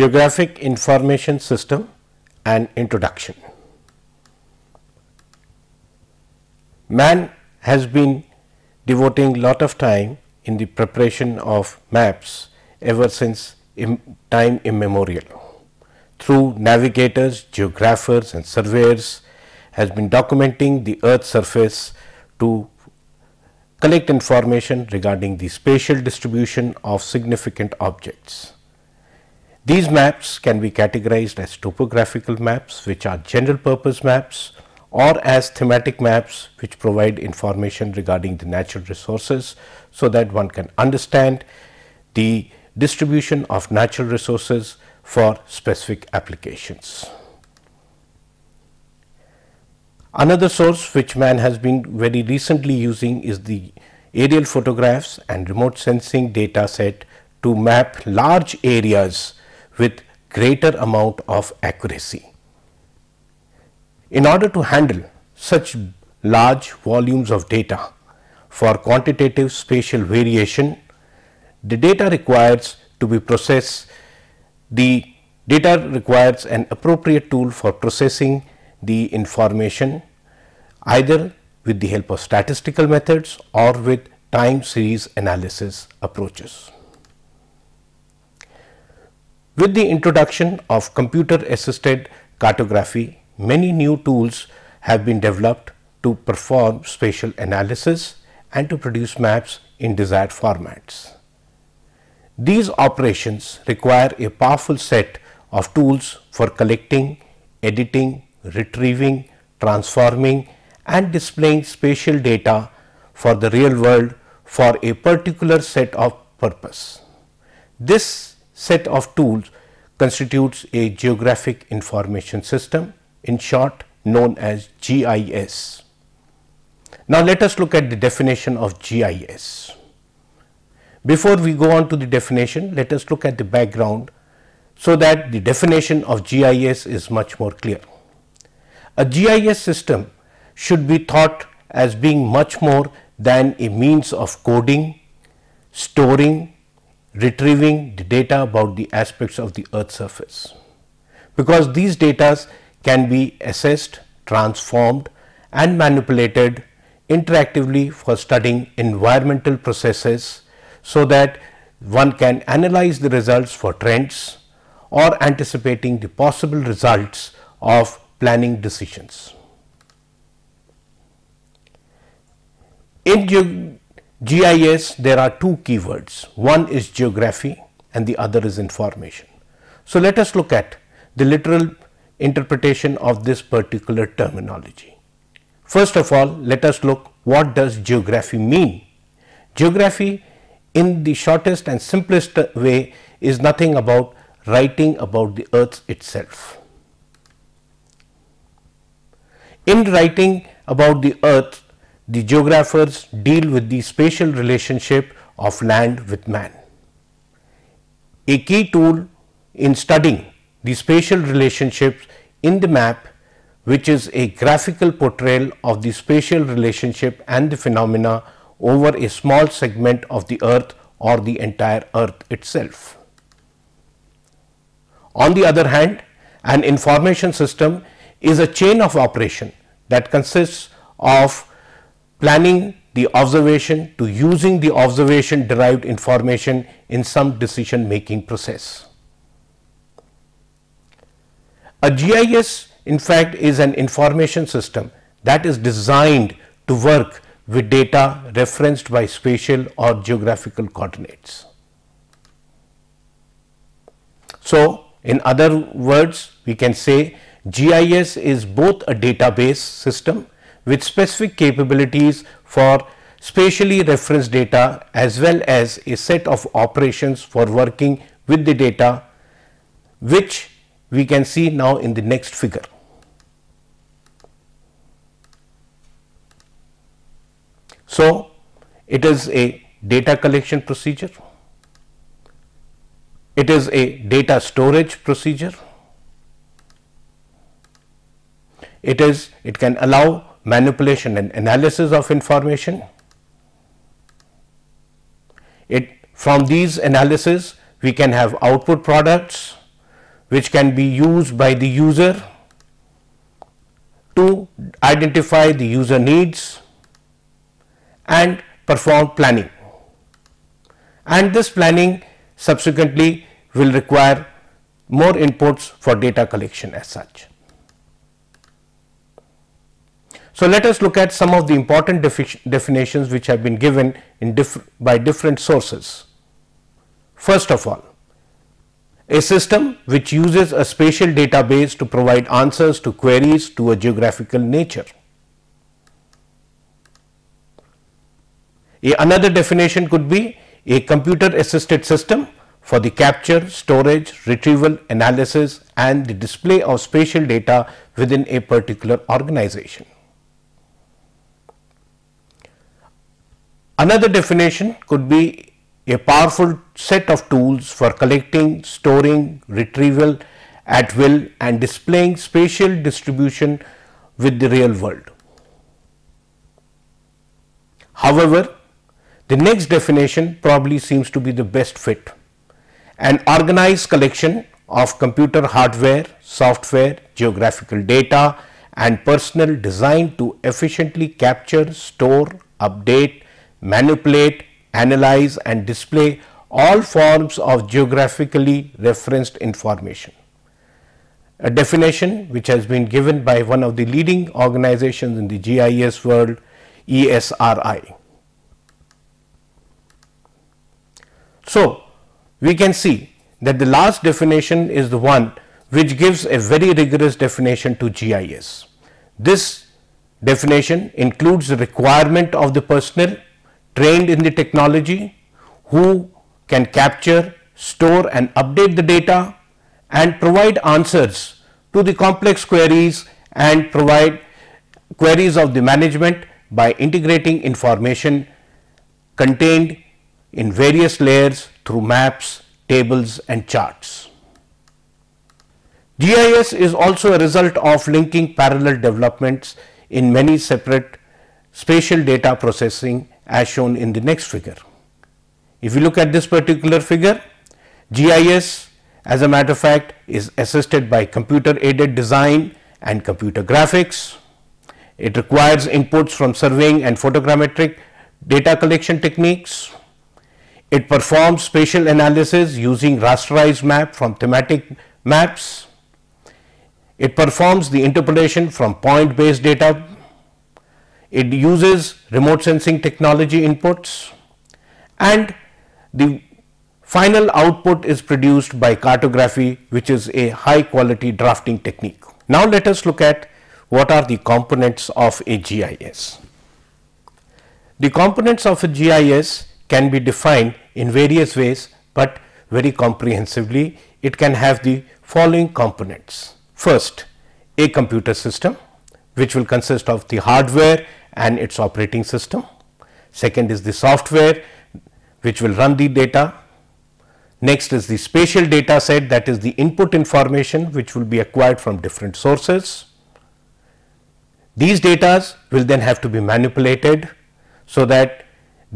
Geographic Information System and Introduction. Man has been devoting lot of time in the preparation of maps ever since time immemorial. Through navigators, geographers and surveyors has been documenting the Earth's surface to collect information regarding the spatial distribution of significant objects. These maps can be categorized as topographical maps, which are general purpose maps, or as thematic maps, which provide information regarding the natural resources so that one can understand the distribution of natural resources for specific applications. Another source which man has been very recently using is the aerial photographs and remote sensing data set to map large areas with greater amount of accuracy. In order to handle such large volumes of data for quantitative spatial variation, the data requires to be processed. The data requires an appropriate tool for processing the information, either with the help of statistical methods or with time series analysis approaches. With the introduction of computer assisted cartography, many new tools have been developed to perform spatial analysis and to produce maps in desired formats. These operations require a powerful set of tools for collecting, editing, retrieving, transforming and displaying spatial data for the real world for a particular set of purpose. This set of tools constitutes a geographic information system, in short known as GIS. Now let us look at the definition of GIS. Before we go on to the definition, let us look at the background so that the definition of GIS is much more clear. A GIS system should be thought as being much more than a means of coding, storing, retrieving the data about the aspects of the Earth's surface, because these data can be assessed, transformed and manipulated interactively for studying environmental processes, so that one can analyze the results for trends or anticipating the possible results of planning decisions. In GIS, there are two keywords. One is geography and the other is information. So let us look at the literal interpretation of this particular terminology. First of all, let us look what does geography mean. Geography, in the shortest and simplest way, is nothing about writing about the Earth itself. In writing about the Earth, the geographers deal with the spatial relationship of land with man. A key tool in studying the spatial relationships in the map, which is a graphical portrayal of the spatial relationship and the phenomena over a small segment of the Earth or the entire Earth itself. On the other hand, an information system is a chain of operation that consists of planning the observation to using the observation derived information in some decision making process. A GIS in fact is an information system that is designed to work with data referenced by spatial or geographical coordinates. So in other words, we can say GIS is both a database system with specific capabilities for spatially referenced data, as well as a set of operations for working with the data, which we can see now in the next figure. So it is a data collection procedure, it is a data storage procedure, it can allow manipulation and analysis of information. From these analysis we can have output products which can be used by the user to identify the user needs and perform planning, and this planning subsequently will require more inputs for data collection as such. So let us look at some of the important definitions which have been given by different sources. First of all, a system which uses a spatial database to provide answers to queries to a geographical nature. Another definition could be a computer assisted system for the capture, storage, retrieval, analysis and the display of spatial data within a particular organization. Another definition could be a powerful set of tools for collecting, storing, retrieval at will and displaying spatial distribution with the real world. However, the next definition probably seems to be the best fit. An organized collection of computer hardware, software, geographical data and personnel designed to efficiently capture, store, update, manipulate, analyze and display all forms of geographically referenced information. A definition which has been given by one of the leading organizations in the GIS world, ESRI. So, we can see that the last definition is the one which gives a very rigorous definition to GIS. This definition includes the requirement of the personnel trained in the technology who can capture, store and update the data and provide answers to the complex queries and provide queries of the management by integrating information contained in various layers through maps, tables and charts. GIS is also a result of linking parallel developments in many separate spatial data processing as shown in the next figure. If you look at this particular figure, GIS as a matter of fact is assisted by computer aided design and computer graphics. It requires inputs from surveying and photogrammetric data collection techniques. It performs spatial analysis using rasterized map from thematic maps. It performs the interpolation from point based data. It uses remote sensing technology inputs and the final output is produced by cartography, which is a high quality drafting technique. Now let us look at what are the components of a GIS. The components of a GIS can be defined in various ways, but very comprehensively it can have the following components. First, a computer system which will consist of the hardware and its operating system. Second is the software which will run the data. Next is the spatial data set, that is the input information which will be acquired from different sources. These data will then have to be manipulated so that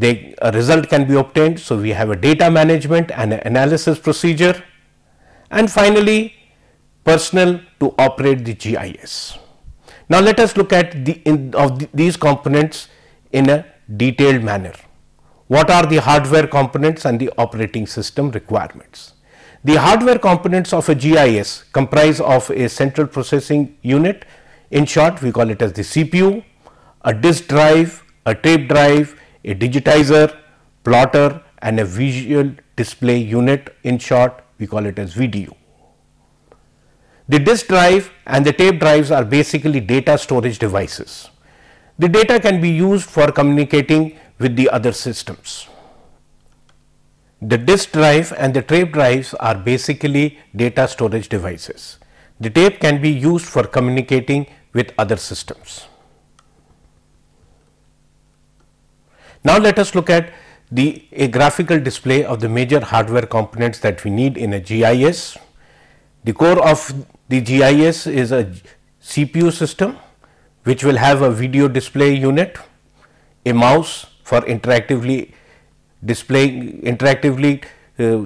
a result can be obtained. So, we have a data management and an analysis procedure, and finally personnel to operate the GIS. Now, let us look at these components in a detailed manner. What are the hardware components and the operating system requirements? The hardware components of a GIS comprise of a central processing unit. In short, we call it as the CPU, a disk drive, a tape drive, a digitizer, plotter and a visual display unit. In short, we call it as VDU. The disk drive and the tape drives are basically data storage devices. The data can be used for communicating with the other systems. The disk drive and the tape drives are basically data storage devices. The tape can be used for communicating with other systems. Now let us look at a graphical display of the major hardware components that we need in a GIS. The core of the GIS is a CPU system which will have a video display unit, a mouse for interactively displaying,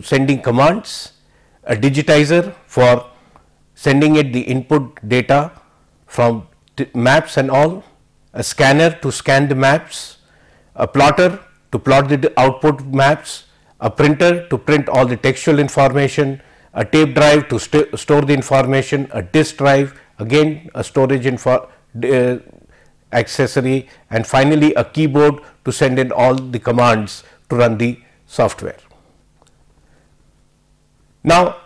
sending commands, a digitizer for sending it the input data from maps and all, a scanner to scan the maps, a plotter to plot the output maps, a printer to print all the textual information, a tape drive to store the information, a disk drive, again a storage accessory, and finally a keyboard to send in all the commands to run the software. Now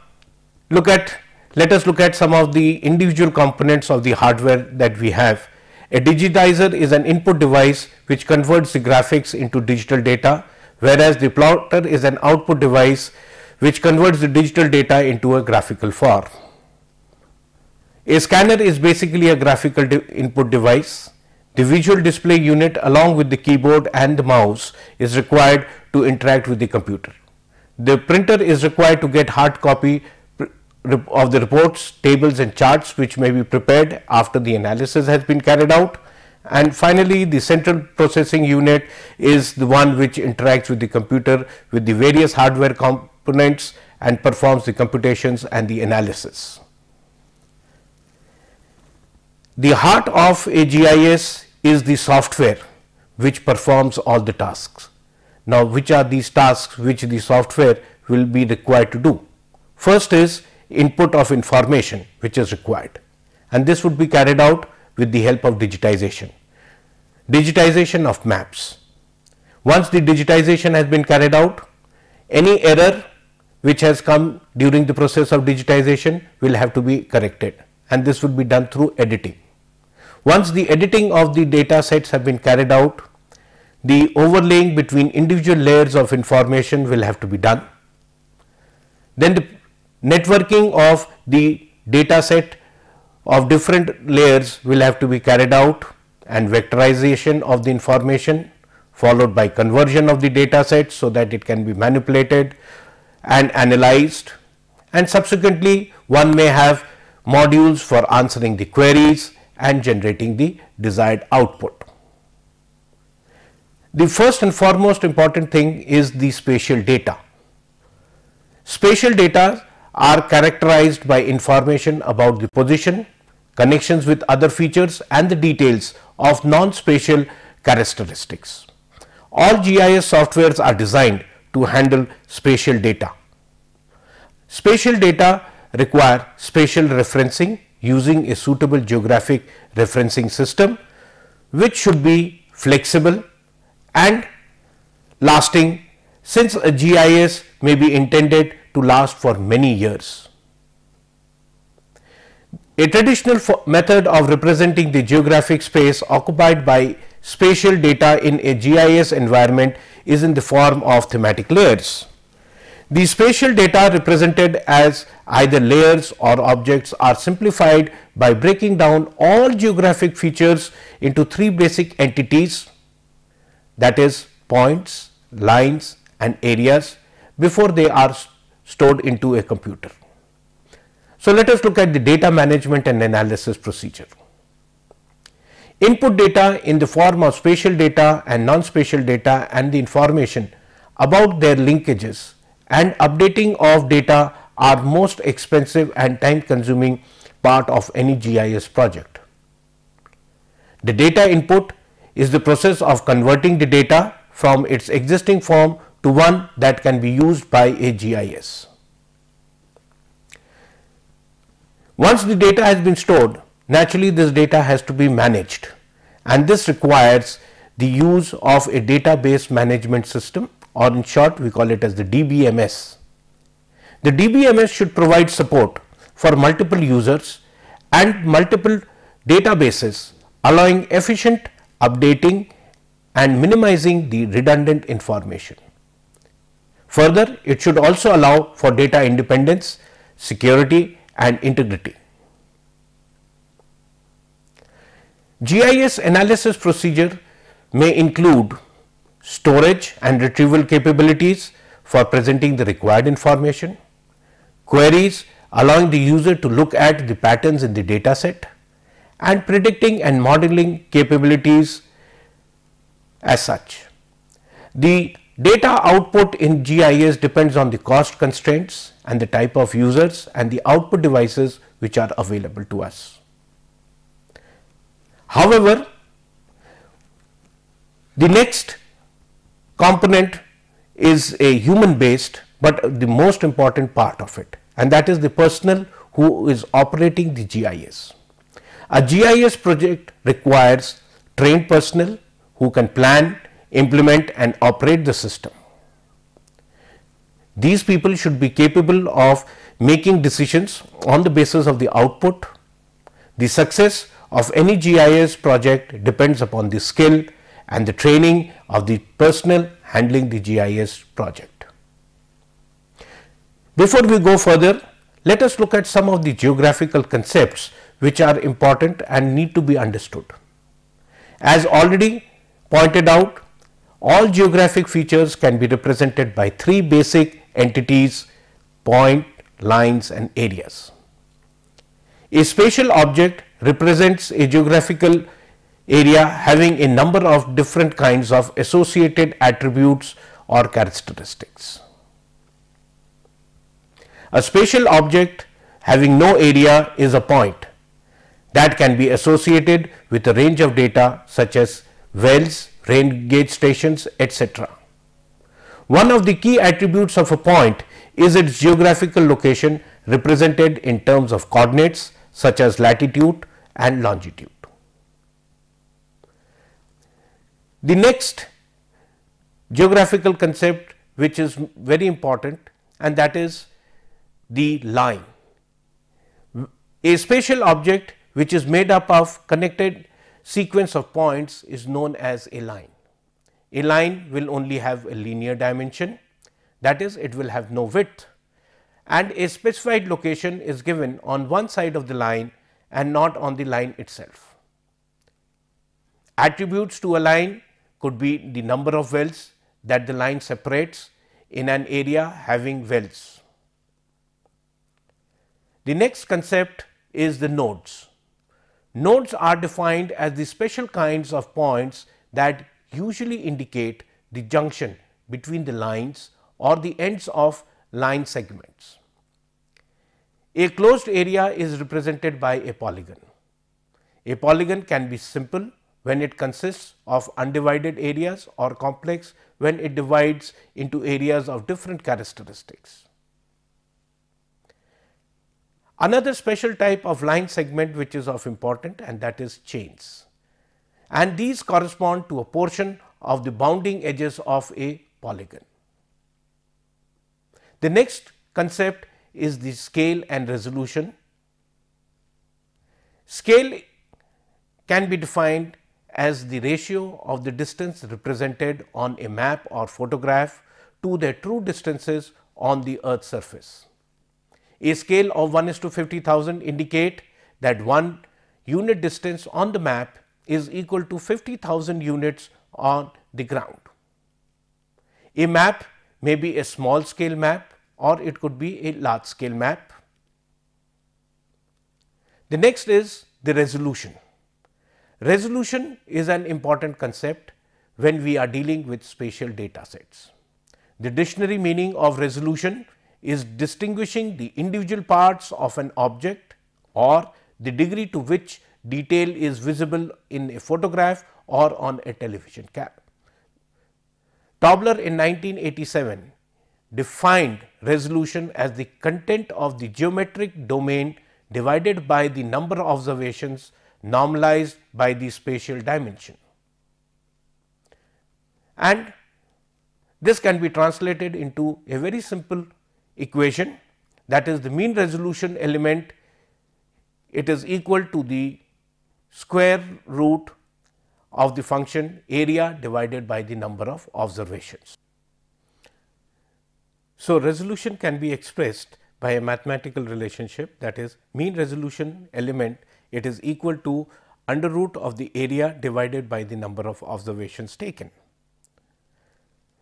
let us look at some of the individual components of the hardware that we have. A digitizer is an input device which converts the graphics into digital data, whereas the plotter is an output device which converts the digital data into a graphical form. A scanner is basically a graphical input device. The visual display unit along with the keyboard and the mouse is required to interact with the computer. The printer is required to get hard copy of the reports, tables and charts which may be prepared after the analysis has been carried out. And finally, the central processing unit is the one which interacts with the computer with the various hardware components and performs the computations and the analysis. The heart of a GIS is the software which performs all the tasks. Now, which are these tasks which the software will be required to do? First is input of information which is required, and this would be carried out with the help of digitization. Digitization of maps. Once the digitization has been carried out, any error which has come during the process of digitization will have to be corrected, and this would be done through editing. Once the editing of the data sets have been carried out, the overlaying between individual layers of information will have to be done. Then the networking of the data set of different layers will have to be carried out, and vectorization of the information, followed by conversion of the data set so that it can be manipulated and analyzed, and subsequently one may have modules for answering the queries and generating the desired output. The first and foremost important thing is the spatial data. Spatial data are characterized by information about the position, connections with other features and the details of non-spatial characteristics. All GIS softwares are designed to handle spatial data. Spatial data require spatial referencing using a suitable geographic referencing system which should be flexible and lasting, since a GIS may be intended to last for many years. A traditional method of representing the geographic space occupied by spatial data in a GIS environment is in the form of thematic layers. The spatial data represented as either layers or objects are simplified by breaking down all geographic features into three basic entities, that is points, lines and areas, before they are stored into a computer. So, let us look at the data management and analysis procedure. Input data in the form of spatial data and non-spatial data and the information about their linkages and updating of data are most expensive and time consuming part of any GIS project. The data input is the process of converting the data from its existing form to one that can be used by a GIS. Once the data has been stored, naturally this data has to be managed, and this requires the use of a database management system, or in short we call it as the DBMS. The DBMS should provide support for multiple users and multiple databases, allowing efficient updating and minimizing the redundant information. Further, it should also allow for data independence, security and integrity. GIS analysis procedure may include storage and retrieval capabilities for presenting the required information, queries allowing the user to look at the patterns in the data set, and predicting and modeling capabilities as such. The Data output in GIS depends on the cost constraints and the type of users and the output devices which are available to us. However, the next component is a human based, but the most important part of it, and that is the personnel who is operating the GIS. A GIS project requires trained personnel who can plan, implement and operate the system. These people should be capable of making decisions on the basis of the output. The success of any GIS project depends upon the skill and the training of the personnel handling the GIS project. Before we go further, let us look at some of the geographical concepts which are important and need to be understood. As already pointed out, all geographic features can be represented by three basic entities: point, lines and areas. A spatial object represents a geographical area having a number of different kinds of associated attributes or characteristics. A spatial object having no area is a point that can be associated with a range of data such as wells, rain gauge stations, etc. One of the key attributes of a point is its geographical location, represented in terms of coordinates such as latitude and longitude. The next geographical concept which is very important, and that is the line. A spatial object which is made up of connected sequence of points is known as a line. A line will only have a linear dimension, that is, it will have no width, and a specified location is given on one side of the line and not on the line itself. Attributes to a line could be the number of wells that the line separates in an area having wells. The next concept is the nodes. Nodes are defined as the special kinds of points that usually indicate the junction between the lines or the ends of line segments. A closed area is represented by a polygon. A polygon can be simple when it consists of undivided areas or complex when it divides into areas of different characteristics. Another special type of line segment which is of important, and that is chains, and these correspond to a portion of the bounding edges of a polygon. The next concept is the scale and resolution. Scale can be defined as the ratio of the distance represented on a map or photograph to their true distances on the earth's surface. A scale of 1:50,000 indicate that one unit distance on the map is equal to 50,000 units on the ground. A map may be a small scale map or it could be a large scale map. The next is the resolution. Resolution is an important concept when we are dealing with spatial data sets. The dictionary meaning of resolution is distinguishing the individual parts of an object or the degree to which detail is visible in a photograph or on a television camera. Tobler in 1987 defined resolution as the content of the geometric domain divided by the number of observations normalized by the spatial dimension. And this can be translated into a very simple equation, that is the mean resolution element, it is equal to the square root of the function area divided by the number of observations. So, resolution can be expressed by a mathematical relationship, that is mean resolution element, it is equal to under root of the area divided by the number of observations taken.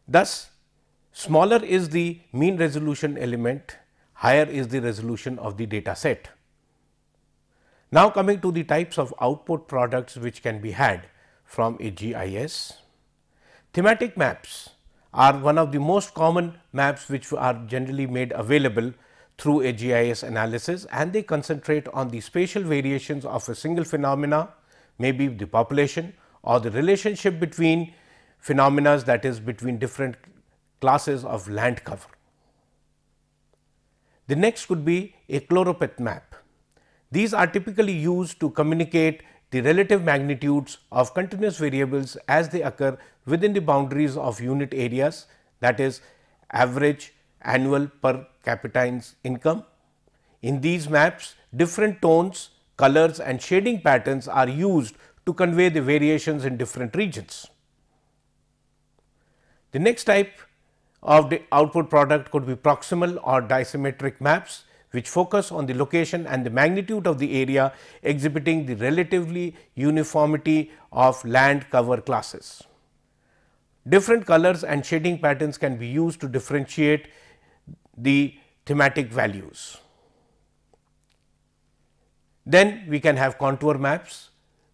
Thus, smaller is the mean resolution element, higher is the resolution of the data set. Now, coming to the types of output products which can be had from a GIS. Thematic maps are one of the most common maps which are generally made available through a GIS analysis, and they concentrate on the spatial variations of a single phenomena, maybe the population or the relationship between phenomena, that is between different classes of land cover. The next could be a choropleth map. These are typically used to communicate the relative magnitudes of continuous variables as they occur within the boundaries of unit areas, that is average annual per capita income. In these maps, different tones, colors and shading patterns are used to convey the variations in different regions. The next type of the output product could be proximal or disymmetric maps, which focus on the location and the magnitude of the area, exhibiting the relatively uniformity of land cover classes. Different colors and shading patterns can be used to differentiate the thematic values. Then we can have contour maps,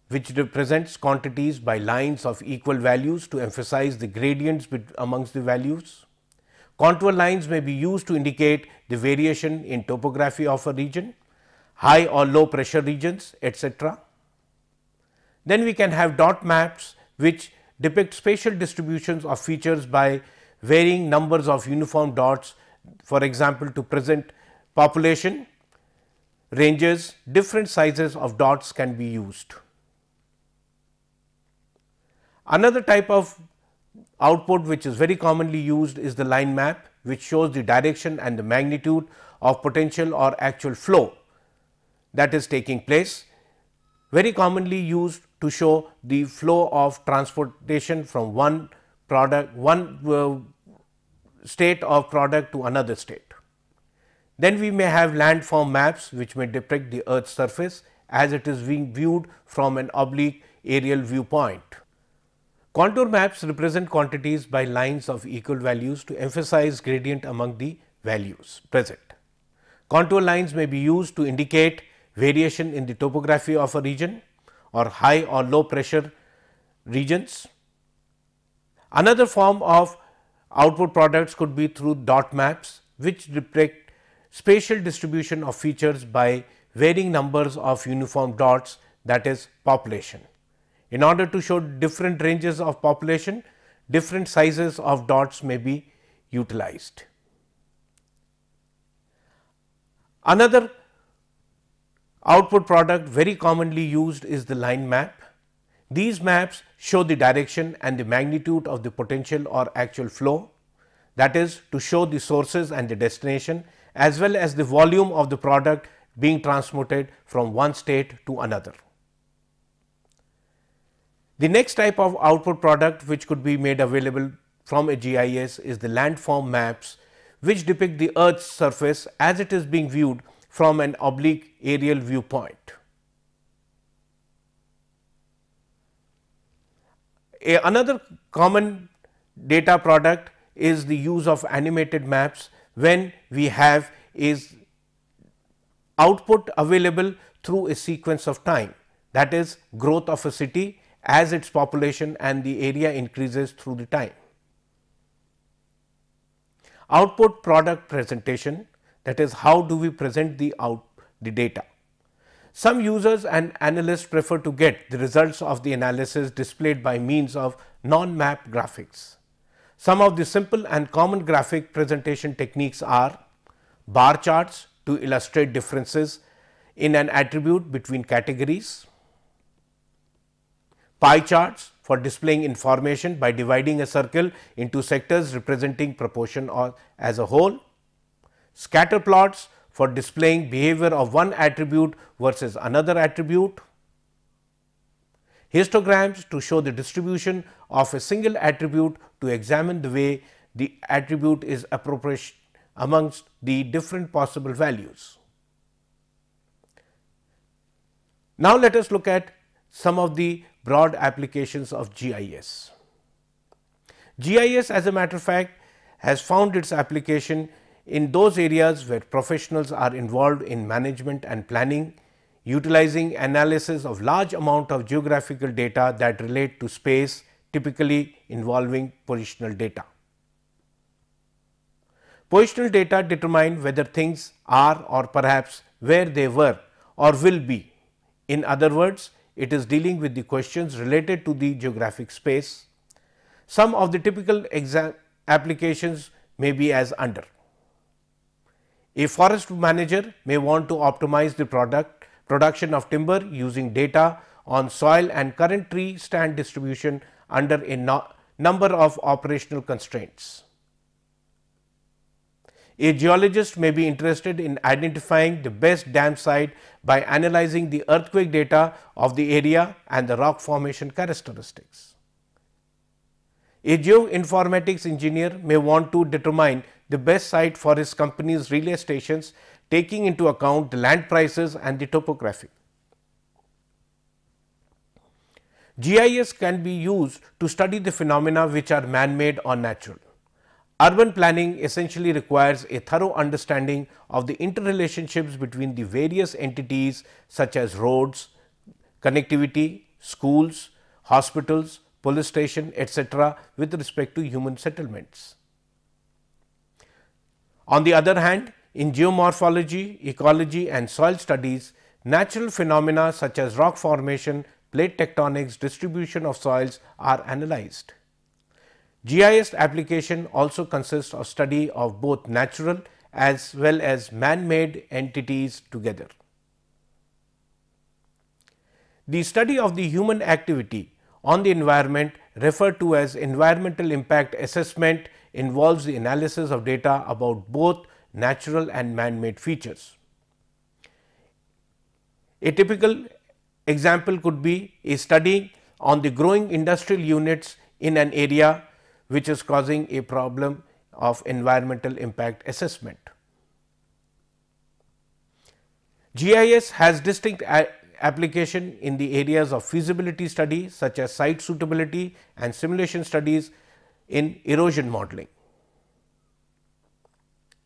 which represents quantities by lines of equal values to emphasize the gradients amongst the values. Contour lines may be used to indicate the variation in topography of a region, high or low pressure regions, etc. Then we can have dot maps, which depict spatial distributions of features by varying numbers of uniform dots. For example, to present population ranges, different sizes of dots can be used. Another type of output which is very commonly used is the line map, which shows the direction and the magnitude of potential or actual flow that is taking place, very commonly used to show the flow of transportation from one state of product to another state. Then we may have landform maps, which may depict the earth's surface as it is being viewed from an oblique aerial viewpoint. Contour maps represent quantities by lines of equal values to emphasize gradient among the values present. Contour lines may be used to indicate variation in the topography of a region or high or low pressure regions. Another form of output products could be through dot maps, which depict spatial distribution of features by varying numbers of uniform dots, that is population. In order to show different ranges of population, different sizes of dots may be utilized. Another output product very commonly used is the line map. These maps show the direction and the magnitude of the potential or actual flow, that is to show the sources and the destination, as well as the volume of the product being transmitted from one state to another. The next type of output product which could be made available from a GIS is the landform maps, which depict the earth's surface as it is being viewed from an oblique aerial viewpoint. Another common data product is the use of animated maps, when we have is output available through a sequence of time, that is growth of a city as its population and the area increases through the time. Output product presentation, that is how do we present the data. Some users and analysts prefer to get the results of the analysis displayed by means of non-map graphics. Some of the simple and common graphic presentation techniques are bar charts to illustrate differences in an attribute between categories, pie charts for displaying information by dividing a circle into sectors representing proportion or as a whole, scatter plots for displaying behavior of one attribute versus another attribute, histograms to show the distribution of a single attribute to examine the way the attribute is appropriate amongst the different possible values. Now, let us look at some of the broad applications of GIS. GIS, as a matter of fact, has found its application in those areas where professionals are involved in management and planning, utilizing analysis of large amount of geographical data that relate to space, typically involving positional data. Positional data determine whether things are or perhaps where they were or will be. In other words, it is dealing with the questions related to the geographic space. Some of the typical applications may be as under. A forest manager may want to optimize the production of timber using data on soil and current tree stand distribution under a number of operational constraints. A geologist may be interested in identifying the best dam site by analyzing the earthquake data of the area and the rock formation characteristics. A geoinformatics engineer may want to determine the best site for his company's relay stations, taking into account the land prices and the topography. GIS can be used to study the phenomena which are man-made or natural. Urban planning essentially requires a thorough understanding of the interrelationships between the various entities such as roads, connectivity, schools, hospitals, police station, etc. with respect to human settlements. On the other hand, in geomorphology, ecology and soil studies, natural phenomena such as rock formation, plate tectonics, distribution of soils are analyzed. GIS application also consists of study of both natural as well as man-made entities together. The study of the human activity on the environment, referred to as environmental impact assessment, involves the analysis of data about both natural and man-made features. A typical example could be a study on the growing industrial units in an area which is causing a problem of environmental impact assessment. GIS has distinct application in the areas of feasibility study such as site suitability and simulation studies in erosion modeling.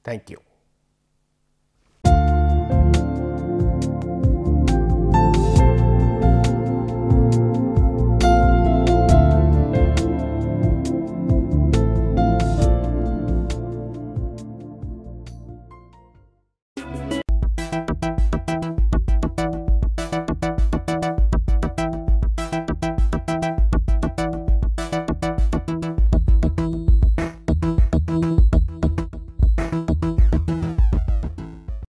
Thank you.